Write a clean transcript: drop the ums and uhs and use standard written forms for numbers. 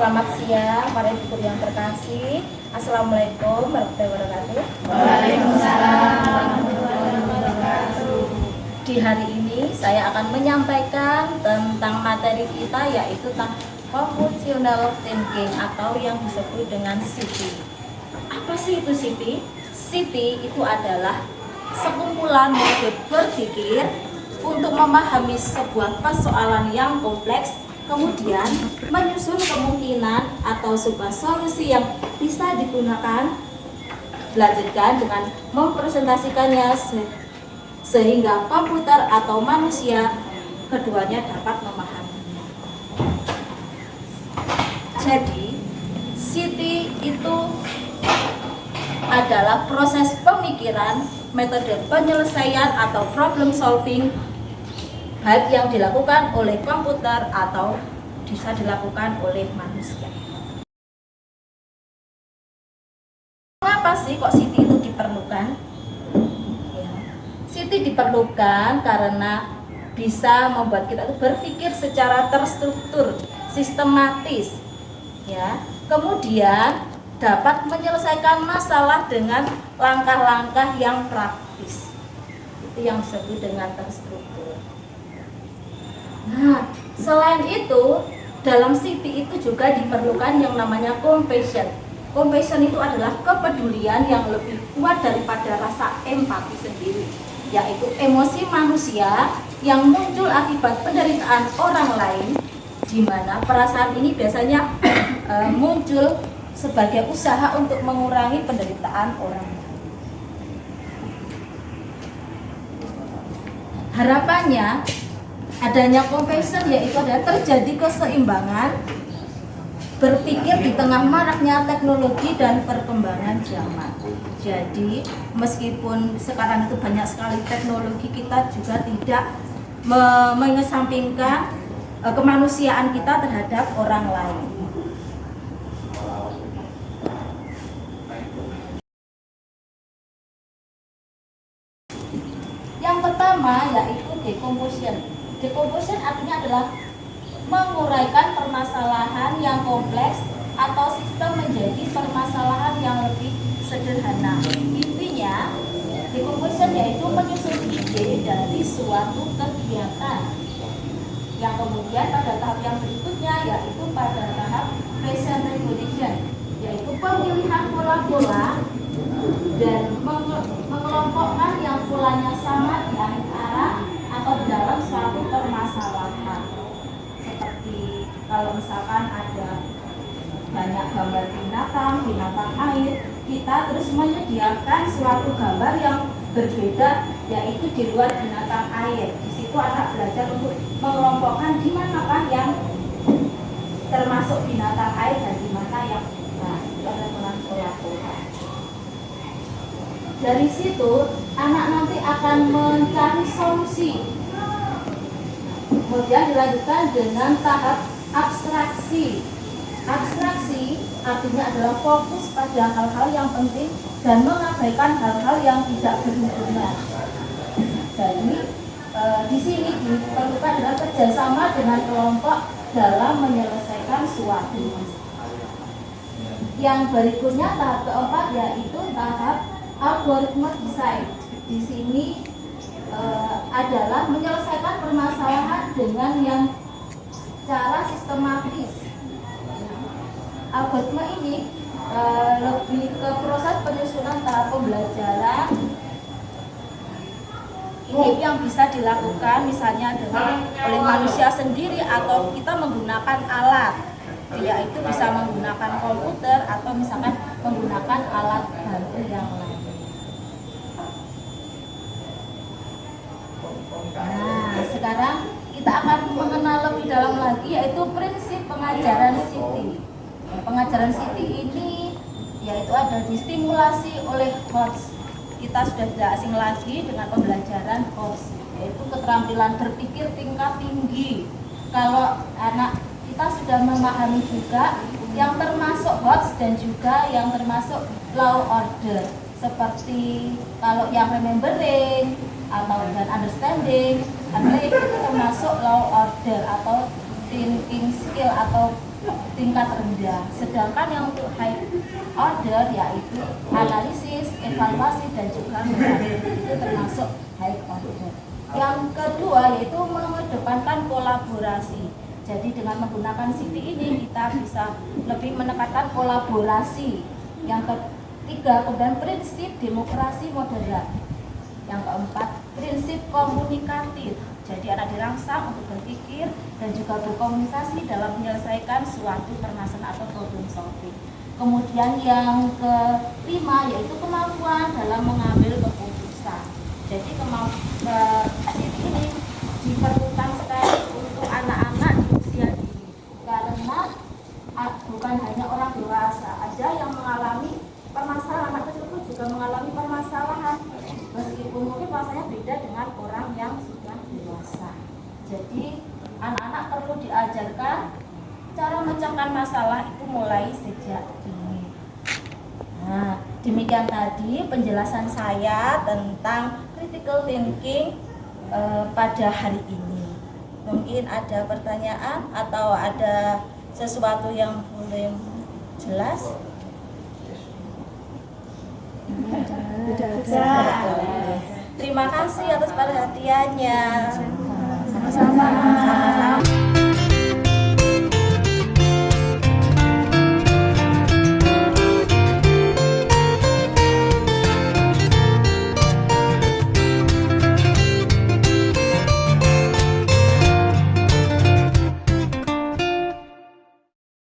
Selamat siang para ibu guru yang terkasih. Assalamualaikum warahmatullahi wabarakatuh. Waalaikumsalam warahmatullahi wabarakatuh. Di hari ini saya akan menyampaikan tentang materi kita, yaitu tentang computational thinking atau yang disebut dengan CT. Apa sih itu CT? CT itu adalah sekumpulan metode berpikir untuk memahami sebuah persoalan yang kompleks, kemudian menyusun kemungkinan atau sebuah solusi yang bisa digunakan, dilanjutkan dengan mempresentasikannya sehingga komputer atau manusia keduanya dapat memahaminya. Jadi, CT itu adalah proses pemikiran, metode penyelesaian atau problem solving, baik yang dilakukan oleh komputer atau bisa dilakukan oleh manusia. Mengapa sih kok CT itu diperlukan? CT diperlukan karena bisa membuat kita itu berpikir secara terstruktur, sistematis, ya. Kemudian dapat menyelesaikan masalah dengan langkah-langkah yang praktis. Itu yang disebut dengan terstruktur. Nah, selain itu, dalam CT itu juga diperlukan yang namanya compassion. Compassion itu adalah kepedulian yang lebih kuat daripada rasa empati sendiri, yaitu emosi manusia yang muncul akibat penderitaan orang lain, di mana perasaan ini biasanya muncul sebagai usaha untuk mengurangi penderitaan orang lain. Harapannya adanya compassion yaitu ada terjadi keseimbangan berpikir di tengah maraknya teknologi dan perkembangan zaman. Jadi meskipun sekarang itu banyak sekali teknologi, kita juga tidak mengesampingkan kemanusiaan kita terhadap orang lain. Yang pertama yaitu decomposition. Decomposition artinya adalah menguraikan permasalahan yang kompleks atau sistem menjadi permasalahan yang lebih sederhana. Intinya, decomposition yaitu menyusun ide dari suatu kegiatan yang kemudian pada tahap yang berikutnya yaitu pada tahap present recognition, yaitu pemilihan pola-pola dan mengelompokkan yang polanya sama di antara atau dalam suatu permasalahan. Seperti kalau misalkan ada banyak gambar binatang air, kita terus menyediakan suatu gambar yang berbeda, yaitu di luar binatang air. Di situ anak belajar untuk mengelompokkan di manakah yang termasuk binatang air dan di mana yang bukan. Itu adalah pola-pola. Dari situ anak nanti akan mencari solusi. Kemudian dilanjutkan dengan tahap abstraksi. Abstraksi artinya adalah fokus pada hal-hal yang penting dan mengabaikan hal-hal yang tidak berhubungan. Jadi di sini diperlukan adalah kerjasama dengan kelompok dalam menyelesaikan suatu masalah. Yang berikutnya tahap keempat yaitu tahap algoritma design. Di sini adalah menyelesaikan permasalahan dengan yang cara sistematis. Algoritma ini lebih ke proses penyusunan tahap pembelajaran. Ini yang bisa dilakukan misalnya oleh manusia sendiri atau kita menggunakan alat, yaitu bisa menggunakan komputer atau misalkan menggunakan alat bantu yang lain. Nah, sekarang kita akan mengenal lebih dalam lagi yaitu prinsip pengajaran CT. Pengajaran CT ini yaitu ada distimulasi oleh host. Kita sudah tidak asing lagi dengan pembelajaran host, yaitu keterampilan berpikir tingkat tinggi. Kalau anak kita sudah memahami juga yang termasuk host dan juga yang termasuk law order, seperti kalau yang remembering atau dan understanding, itu termasuk law order atau thinking skill atau tingkat rendah. Sedangkan yang untuk high order yaitu analisis, evaluasi dan juga mengatur, itu termasuk high order. Yang kedua yaitu mengedepankan kolaborasi. Jadi dengan menggunakan CD ini kita bisa lebih menekankan kolaborasi. Yang ketiga, kemudian prinsip demokrasi moderat. Yang keempat, prinsip komunikatif. Jadi anak dirangsang untuk berpikir dan juga berkomunikasi dalam menyelesaikan suatu permasalahan atau problem solving. Kemudian yang kelima yaitu kemampuan dalam mengambil keputusan. Jadi ini diperlukan sekali untuk anak-anak di usia dini karena bukan hanya orang dewasa, ada yang mengalami permasalahan, anak tersebut juga mengalami permasalahan meskipun mungkin rasanya beda dengan orang yang sudah dewasa. Jadi anak-anak perlu diajarkan cara memecahkan masalah itu mulai sejak dini. Nah, demikian tadi penjelasan saya tentang critical thinking pada hari ini. Mungkin ada pertanyaan atau ada sesuatu yang belum jelas? Terima kasih atas perhatiannya. Sama-sama.